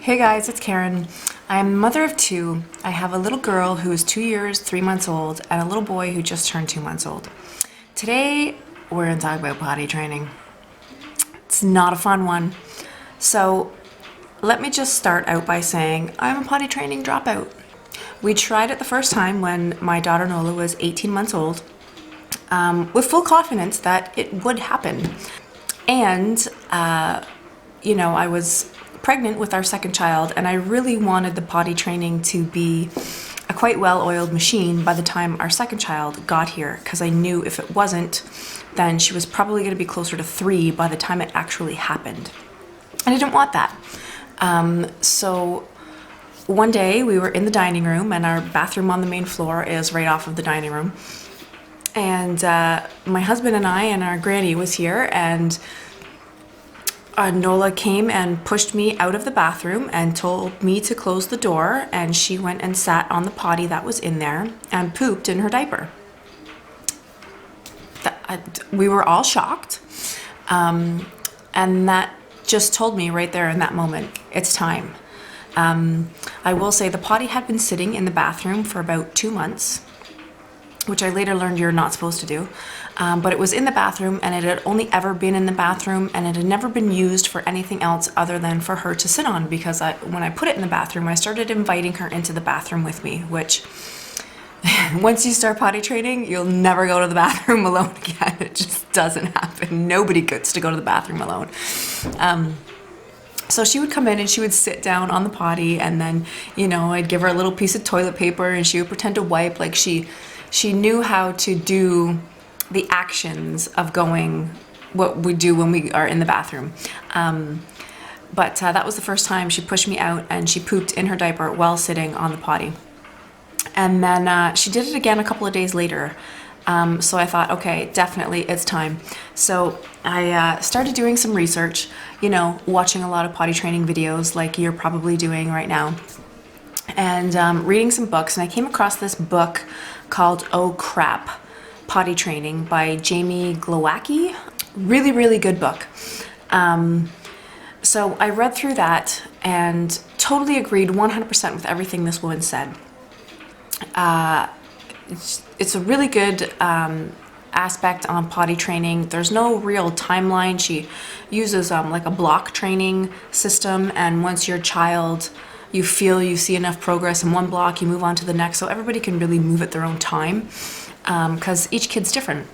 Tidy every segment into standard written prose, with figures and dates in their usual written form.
Hey guys, it's Karen. I'm a mother of two. I have a little girl who is 2 years, 3 months old, and a little boy who just turned 2 months old. Today, we're going to talk about potty training. It's not a fun one. So, let me just start out by saying I'm a potty training dropout. We tried it the first time when my daughter Nola was 18 months old, with full confidence that it would happen. And, I was pregnant with our second child, and I really wanted the potty training to be a quite well-oiled machine by the time our second child got here, because I knew if it wasn't, then she was probably going to be closer to 3 by the time it actually happened. And I didn't want that. So one day we were in the dining room, and our bathroom on the main floor is right off of the dining room. And my husband and I and our granny was here, and Nola came and pushed me out of the bathroom and told me to close the door, and she went and sat on the potty that was in there and pooped in her diaper. We were all shocked, and that just told me right there in that moment, it's time. I will say the potty had been sitting in the bathroom for about 2 months, which I later learned you're not supposed to do. But it was in the bathroom, and it had only ever been in the bathroom, and it had never been used for anything else other than for her to sit on, because when I put it in the bathroom, I started inviting her into the bathroom with me, which once you start potty training, you'll never go to the bathroom alone again. It just doesn't happen. Nobody gets to go to the bathroom alone. So she would come in and she would sit down on the potty, and then, I'd give her a little piece of toilet paper and she would pretend to wipe, like she knew how to do the actions of going, what we do when we are in the bathroom. But that was the first time she pushed me out and she pooped in her diaper while sitting on the potty. And then she did it again a couple of days later. So I thought, okay, definitely it's time. So I started doing some research, watching a lot of potty training videos like you're probably doing right now, and reading some books. And I came across this book called Oh Crap! Potty Training by Jamie Glowacki. Really, really good book. So I read through that and totally agreed 100% with everything this woman said. It's a really good aspect on potty training. There's no real timeline. She uses like a block training system, and once your child, you feel you see enough progress in one block, you move on to the next, so everybody can really move at their own time, because each kid's different.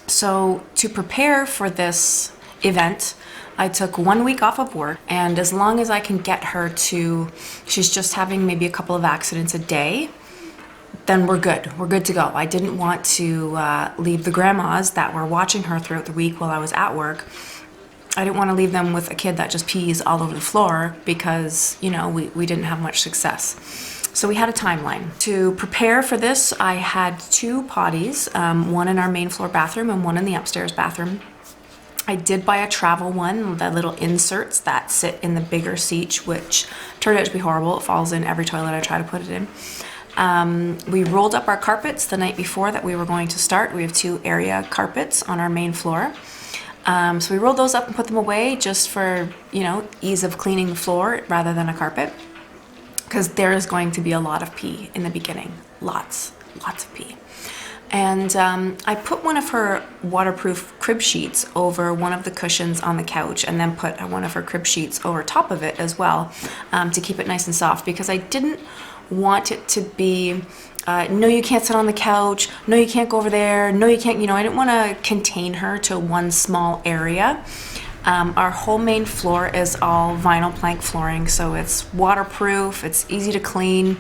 So to prepare for this event, I took 1 week off of work, and as long as I can get her to, she's just having maybe a couple of accidents a day, then we're good. We're good to go. I didn't want to leave the grandmas that were watching her throughout the week while I was at work. I didn't want to leave them with a kid that just pees all over the floor, because, we didn't have much success. So we had a timeline. To prepare for this, I had 2 potties, one in our main floor bathroom and one in the upstairs bathroom. I did buy a travel one, the little inserts that sit in the bigger seat, which turned out to be horrible. It falls in every toilet I try to put it in. We rolled up our carpets the night before that we were going to start. We have 2 area carpets on our main floor. So we rolled those up and put them away just for, ease of cleaning the floor rather than a carpet, because there is going to be a lot of pee in the beginning. Lots of pee. And I put one of her waterproof crib sheets over one of the cushions on the couch, and then put one of her crib sheets over top of it as well, to keep it nice and soft, because I didn't want it to be, no, you can't sit on the couch, no, you can't go over there, no, you can't, I didn't want to contain her to one small area. Our whole main floor is all vinyl plank flooring, so it's waterproof, it's easy to clean,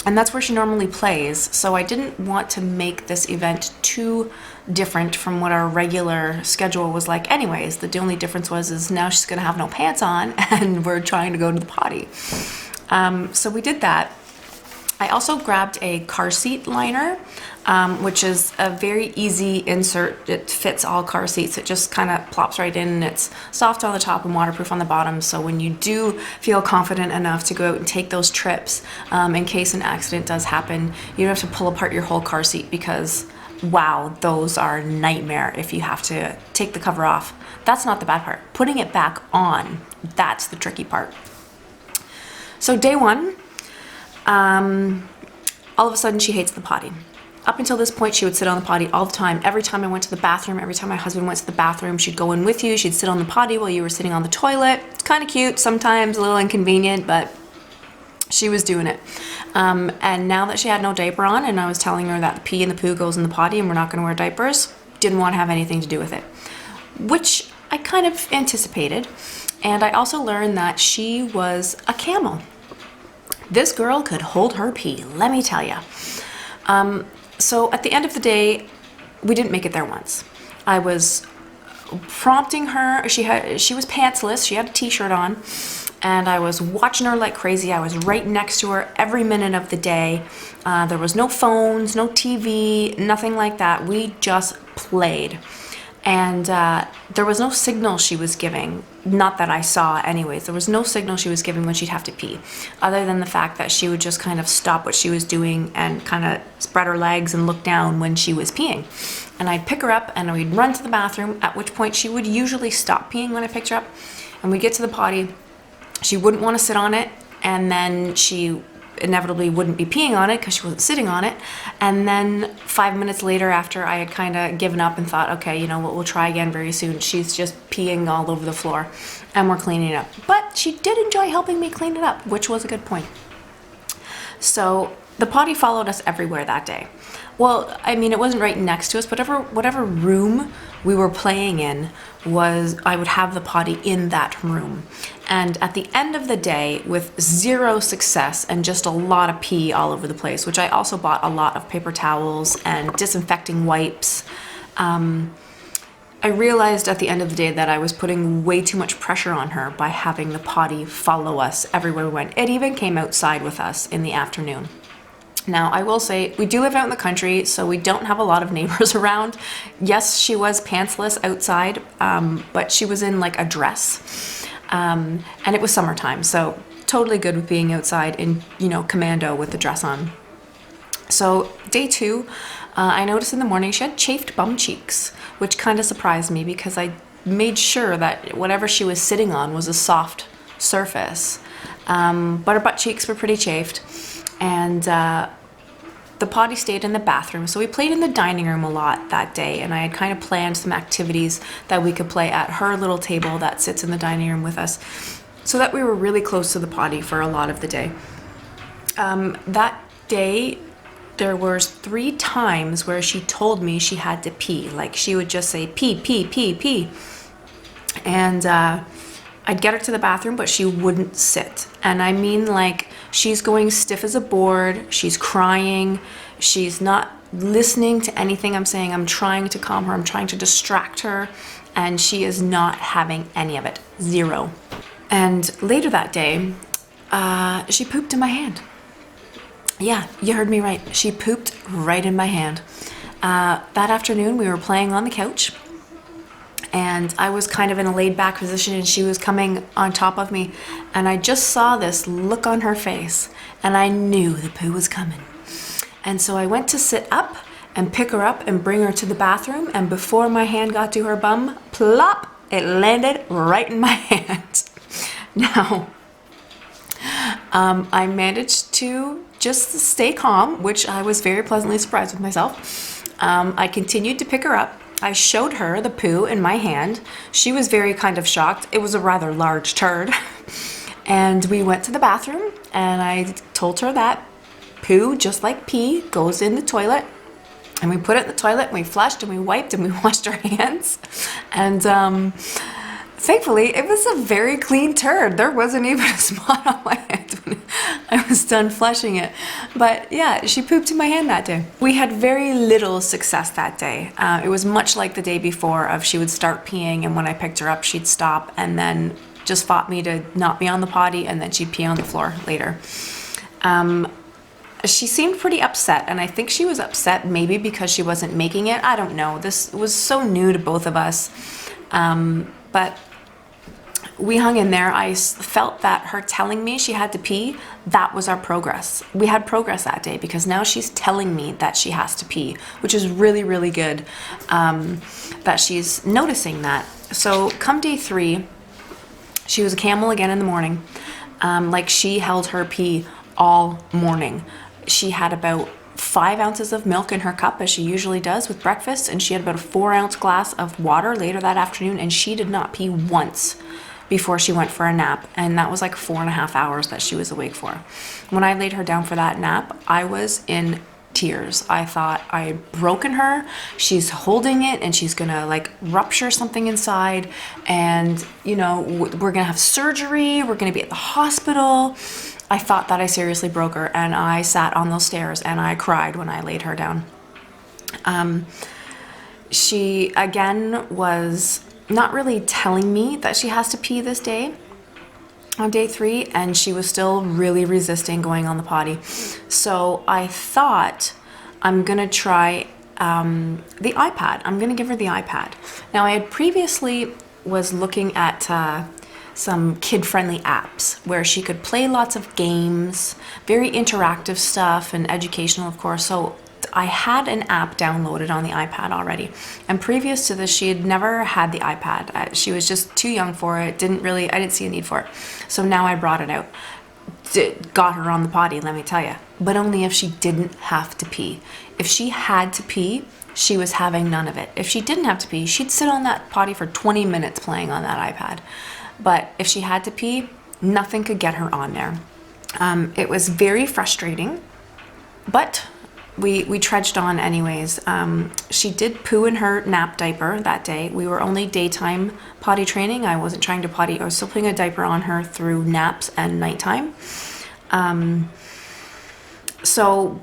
and that's where she normally plays. So I didn't want to make this event too different from what our regular schedule was like anyways. The only difference is now she's going to have no pants on and we're trying to go to the potty. So we did that. I also grabbed a car seat liner, which is a very easy insert. It fits all car seats. It just kind of plops right in, and it's soft on the top and waterproof on the bottom. So when you do feel confident enough to go out and take those trips, in case an accident does happen, you don't have to pull apart your whole car seat, because wow, those are a nightmare if you have to take the cover off. That's not the bad part. Putting it back on, that's the tricky part. So day one, all of a sudden she hates the potty. Up until this point, she would sit on the potty all the time. Every time I went to the bathroom, every time my husband went to the bathroom, she'd go in with you. She'd sit on the potty while you were sitting on the toilet. It's kind of cute, sometimes a little inconvenient, but she was doing it. And now that she had no diaper on, and I was telling her that the pee and the poo goes in the potty and we're not going to wear diapers, didn't want to have anything to do with it, which I kind of anticipated. And I also learned that she was a camel. This girl could hold her pee, let me tell you. So at the end of the day, we didn't make it there once. I was prompting her. She was pantsless. She had a t-shirt on, and I was watching her like crazy. I was right next to her every minute of the day. There was no phones, no TV, nothing like that. We just played. And there was no signal she was giving, not that I saw anyways. There was no signal she was giving when she'd have to pee, other than the fact that she would just kind of stop what she was doing and kind of spread her legs and look down when she was peeing. And I'd pick her up and we'd run to the bathroom, at which point she would usually stop peeing when I picked her up. And we'd get to the potty. She wouldn't want to sit on it, and then she inevitably wouldn't be peeing on it because she wasn't sitting on it. And then 5 minutes later, after I had kind of given up and thought, okay, you know what, we'll try again very soon, she's just peeing all over the floor and we're cleaning it up. But she did enjoy helping me clean it up, which was a good point. So the potty followed us everywhere that day. Well, I mean, it wasn't right next to us, but whatever room we were playing in was, I would have the potty in that room. And at the end of the day, with zero success and just a lot of pee all over the place, which I also bought a lot of paper towels and disinfecting wipes, I realized at the end of the day that I was putting way too much pressure on her by having the potty follow us everywhere we went. It even came outside with us in the afternoon. Now, I will say, we do live out in the country, so we don't have a lot of neighbors around. Yes, she was pantsless outside, but she was in like a dress. And it was summertime, so totally good with being outside in, you know, commando with the dress on. So day two, I noticed in the morning she had chafed bum cheeks, which kind of surprised me because I made sure that whatever she was sitting on was a soft surface. But her butt cheeks were pretty chafed. And the potty stayed in the bathroom, so we played in the dining room a lot that day, and I had kind of planned some activities that we could play at her little table that sits in the dining room with us, so that we were really close to the potty for a lot of the day. That day, there was 3 times where she told me she had to pee. Like, she would just say, pee, pee, pee, pee. And I'd get her to the bathroom, but she wouldn't sit. And I mean, like, she's going stiff as a board, she's crying, she's not listening to anything I'm saying. I'm trying to calm her, I'm trying to distract her, and she is not having any of it. Zero. And later that day, she pooped in my hand. Yeah, you heard me right. She pooped right in my hand. That afternoon, we were playing on the couch, and I was kind of in a laid back position, and she was coming on top of me, and I just saw this look on her face, and I knew the poo was coming. And so I went to sit up and pick her up and bring her to the bathroom, and before my hand got to her bum, plop, it landed right in my hand. Now, I managed to just stay calm, which I was very pleasantly surprised with myself. I continued to pick her up. I showed her the poo in my hand. She was very kind of shocked. It was a rather large turd. And we went to the bathroom, and I told her that poo, just like pee, goes in the toilet. And we put it in the toilet, and we flushed, and we wiped, and we washed our hands. And thankfully, it was a very clean turd. There wasn't even a spot on my hand when I was done flushing it. But yeah, she pooped in my hand that day. We had very little success that day. It was much like the day before of she would start peeing, and when I picked her up, she'd stop and then just fought me to not be on the potty, and then she'd pee on the floor later. She seemed pretty upset, and I think she was upset maybe because she wasn't making it. I don't know. This was so new to both of us. But we hung in there. I felt that her telling me she had to pee, that was our progress. We had progress that day because now she's telling me that she has to pee, which is really, really good, that she's noticing that. So come day 3, she was a camel again in the morning. Like she held her pee all morning. She had about 5 ounces of milk in her cup, as she usually does with breakfast, and she had about a 4 ounce glass of water later that afternoon, and she did not pee once before she went for a nap. And that was like 4.5 hours that she was awake for. When I laid her down for that nap, I was in tears. I thought I had broken her. She's holding it and she's gonna like rupture something inside, and we're gonna have surgery, we're gonna be at the hospital. I thought that I seriously broke her, and I sat on those stairs and I cried when I laid her down. She again was not really telling me that she has to pee this day on day 3, and she was still really resisting going on the potty. So I thought, I'm gonna try the iPad. I'm gonna give her the iPad. Now, I had previously was looking at some kid-friendly apps where she could play lots of games, very interactive stuff and educational, of course. So I had an app downloaded on the iPad already. And previous to this, she had never had the iPad. She was just too young for it. I didn't see a need for it. So now I brought it out. Got her on the potty, let me tell you. But only if she didn't have to pee. If she had to pee, she was having none of it. If she didn't have to pee, she'd sit on that potty for 20 minutes playing on that iPad. But if she had to pee, nothing could get her on there. It was very frustrating, but we trudged on anyways. She did poo in her nap diaper that day. We were only daytime potty training. I wasn't trying to potty. I was still putting a diaper on her through naps and nighttime. So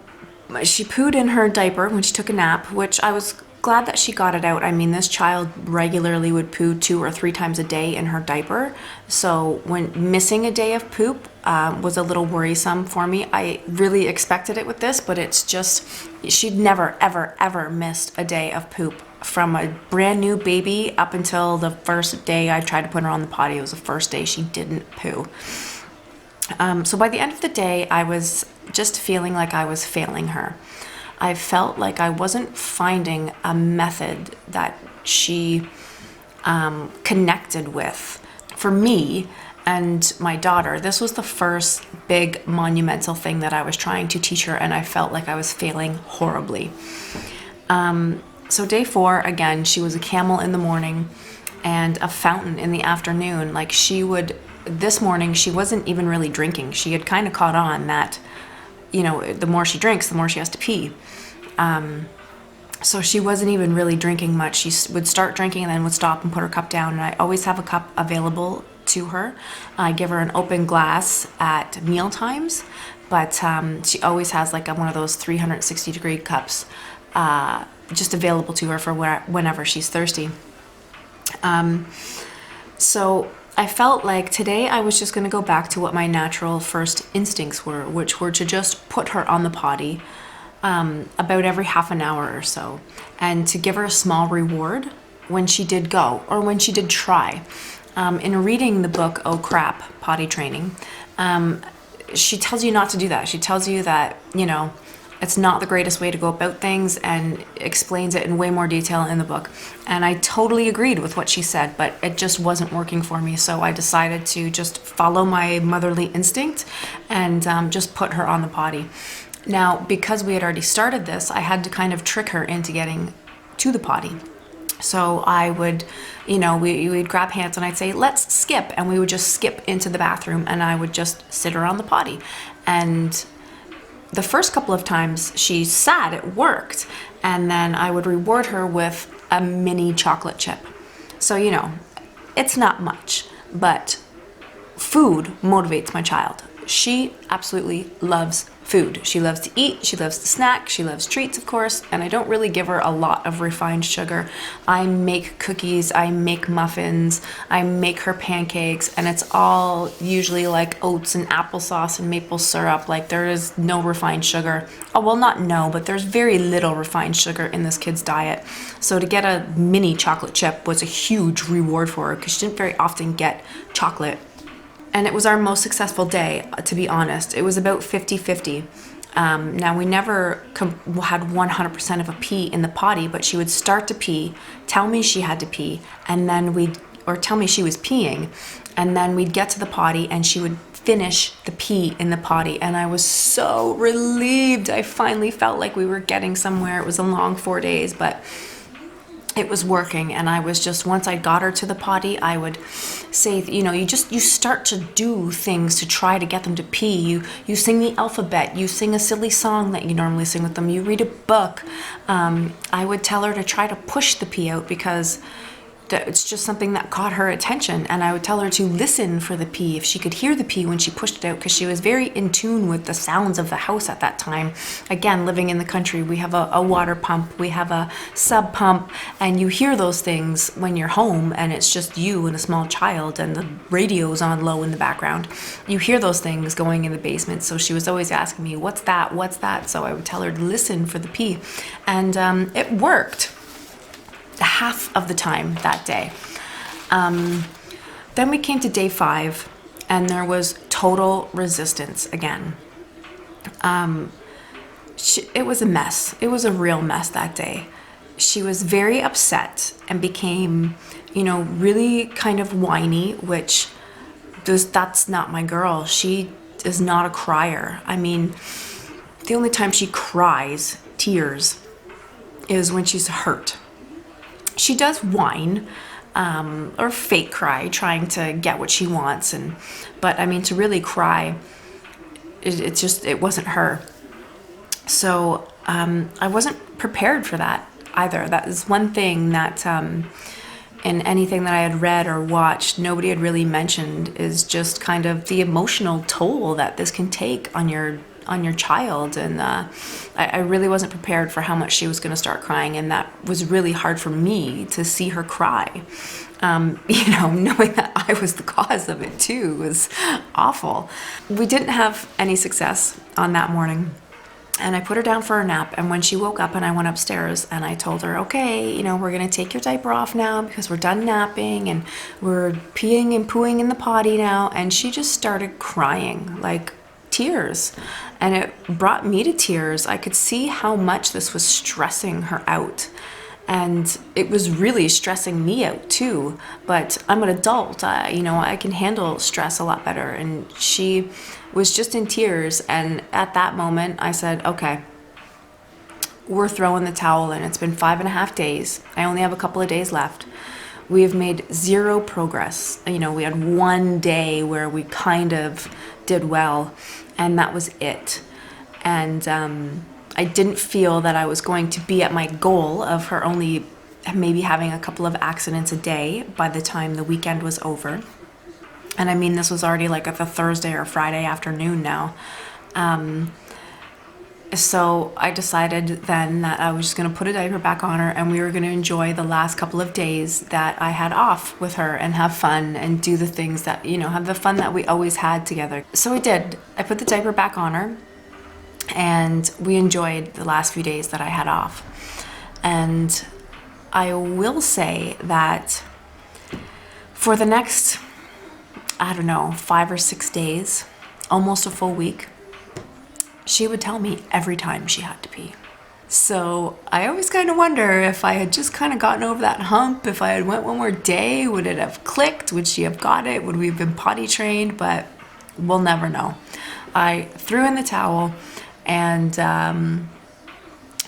she pooed in her diaper when she took a nap, which I was glad that she got it out. I mean, this child regularly would poo 2 or 3 times a day in her diaper. So when missing a day of poop was a little worrisome for me. I really expected it with this, but it's just, she'd never, ever, ever missed a day of poop from a brand new baby up until the first day I tried to put her on the potty. It was the first day she didn't poo. So by the end of the day, I was just feeling like I was failing her. I felt like I wasn't finding a method that she connected with. For me and my daughter, this was the first big monumental thing that I was trying to teach her, and I felt like I was failing horribly. So day 4, again, she was a camel in the morning and a fountain in the afternoon. Like this morning, she wasn't even really drinking. She had kind of caught on that, the more she drinks, the more she has to pee. So she wasn't even really drinking much. She would start drinking and then would stop and put her cup down. And I always have a cup available to her. I give her an open glass at meal times, but she always has like one of those 360-degree cups just available to her for whenever she's thirsty. So I felt like today I was just going to go back to what my natural first instincts were, which were to just put her on the potty about every half an hour or so, and to give her a small reward when she did go or when she did try. In reading the book, Oh Crap, Potty Training, she tells you not to do that. She tells you that, it's not the greatest way to go about things, and explains it in way more detail in the book. And I totally agreed with what she said, but it just wasn't working for me. So I decided to just follow my motherly instinct and just put her on the potty. Now, because we had already started this, I had to kind of trick her into getting to the potty. So I would, we'd grab hands and I'd say, let's skip. And we would just skip into the bathroom and I would just sit her on the potty. And the first couple of times she sat, it worked. And then I would reward her with a mini chocolate chip. So, it's not much, but food motivates my child. She absolutely loves food. She loves to eat, she loves to snack, she loves treats, of course, and I don't really give her a lot of refined sugar. I make cookies, I make muffins, I make her pancakes, and it's all usually like oats and applesauce and maple syrup. Like, there is no refined sugar. Oh, well, not no, but there's very little refined sugar in this kid's diet. So to get a mini chocolate chip was a huge reward for her because she didn't very often get chocolate. And it was our most successful day, to be honest. It was about 50-50. Now, we never had 100% of a pee in the potty, but she would start to pee, tell me she had to pee, and then or tell me she was peeing, and then we'd get to the potty and she would finish the pee in the potty. And I was so relieved. I finally felt like we were getting somewhere. It was a long 4 days, but it was working. And I was just, once I got her to the potty, I would say, you start to do things to try to get them to pee. You sing the alphabet, you sing a silly song that you normally sing with them, you read a book. I would tell her to try to push the pee out, because it's just something that caught her attention. And I would tell her to listen for the pee, if she could hear the pee when she pushed it out, because she was very in tune with the sounds of the house at that time. Again, living in the country, we have a water pump, we have a sub pump, and you hear those things when you're home and it's just you and a small child and the radio's on low in the background. You hear those things going in the basement. So she was always asking me, what's that? So I would tell her to listen for the pee. And it worked half of the time that day. Then we came to day 5, and there was total resistance again. It was a mess. It was a real mess that day. She was very upset and became, really kind of whiny, which that's not my girl. She is not a crier. I mean, the only time she cries tears is when she's hurt. She does whine, or fake cry, trying to get what she wants. But I mean, to really cry, it wasn't her. So I wasn't prepared for that either. That is one thing that in anything that I had read or watched, nobody had really mentioned, is just kind of the emotional toll that this can take on your child. And I really wasn't prepared for how much she was going to start crying, and that was really hard for me to see her cry. Knowing that I was the cause of it too was awful. We didn't have any success on that morning, and I put her down for a nap. And when she woke up and I went upstairs and I told her, okay, we're going to take your diaper off now because we're done napping and we're peeing and pooing in the potty now. And she just started crying, like tears. And it brought me to tears. I could see how much this was stressing her out. And it was really stressing me out too. But I'm an adult, I can handle stress a lot better. And she was just in tears. And at that moment, I said, okay, we're throwing the towel in. It's been 5.5 days. I only have a couple of days left. We have made zero progress. We had one day where we kind of did well, and that was it. And I didn't feel that I was going to be at my goal of her only maybe having a couple of accidents a day by the time the weekend was over. And I mean, this was already like at the Thursday or Friday afternoon now. So I decided then that I was just going to put a diaper back on her, and we were going to enjoy the last couple of days that I had off with her and have fun and do the things that, have the fun that we always had together. So I did. I put the diaper back on her, and we enjoyed the last few days that I had off. And I will say that for the next, 5 or 6 days, almost a full week, she would tell me every time she had to pee. So I always kind of wonder if I had just kind of gotten over that hump, if I had went one more day, would it have clicked? Would she have got it? Would we have been potty trained? But we'll never know. I threw in the towel and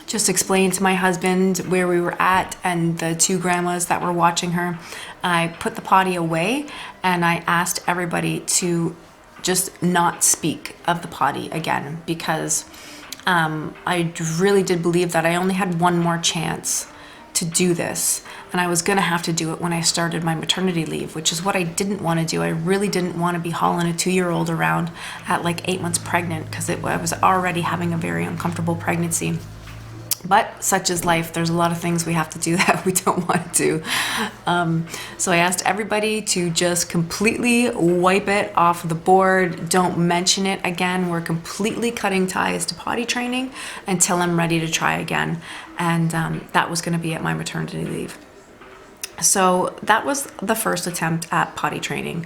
just explained to my husband where we were at and the 2 grandmas that were watching her. I put the potty away and I asked everybody to just not speak of the potty again, because I really did believe that I only had one more chance to do this, and I was going to have to do it when I started my maternity leave, which is what I didn't want to do. I really didn't want to be hauling a 2-year-old around at like 8 months pregnant, because I was already having a very uncomfortable pregnancy. But such is life. There's a lot of things we have to do that we don't want to do. So I asked everybody to just completely wipe it off the board. Don't mention it again. We're completely cutting ties to potty training until I'm ready to try again. And that was going to be at my maternity leave. So that was the first attempt at potty training.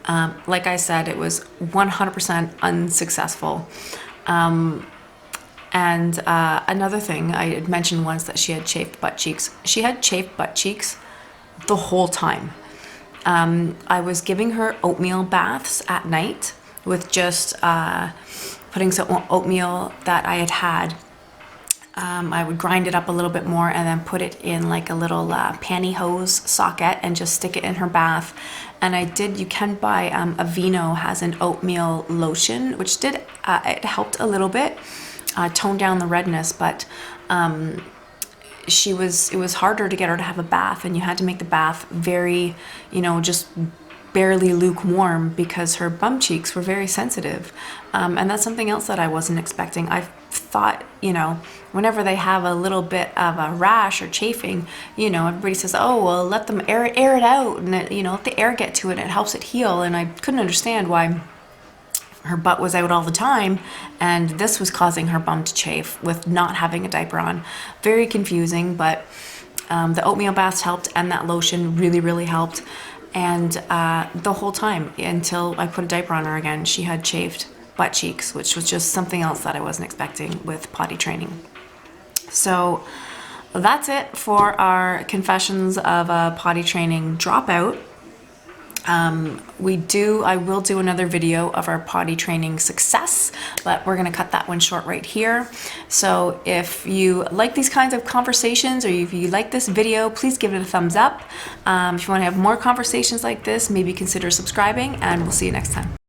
Like I said, it was 100% unsuccessful. And another thing, I had mentioned once that she had chafed butt cheeks. She had chafed butt cheeks the whole time. I was giving her oatmeal baths at night, with just putting some oatmeal that I had. I would grind it up a little bit more and then put it in like a little pantyhose socket and just stick it in her bath. And you can buy, Aveeno has an oatmeal lotion, which it helped a little bit, tone down the redness, but it was harder to get her to have a bath, and you had to make the bath very, just barely lukewarm because her bum cheeks were very sensitive. And that's something else that I wasn't expecting. I thought, whenever they have a little bit of a rash or chafing, everybody says, oh, well, let them air it out, and let the air get to it, it helps it heal. And I couldn't understand why her butt was out all the time and this was causing her bum to chafe with not having a diaper on. Very confusing, but the oatmeal baths helped, and that lotion really, really helped. And the whole time until I put a diaper on her again, she had chafed butt cheeks, which was just something else that I wasn't expecting with potty training. So that's it for our confessions of a potty training dropout. I will do another video of our potty training success, but we're going to cut that one short right here. So if you like these kinds of conversations, or if you like this video, please give it a thumbs up. If you want to have more conversations like this, maybe consider subscribing, and we'll see you next time.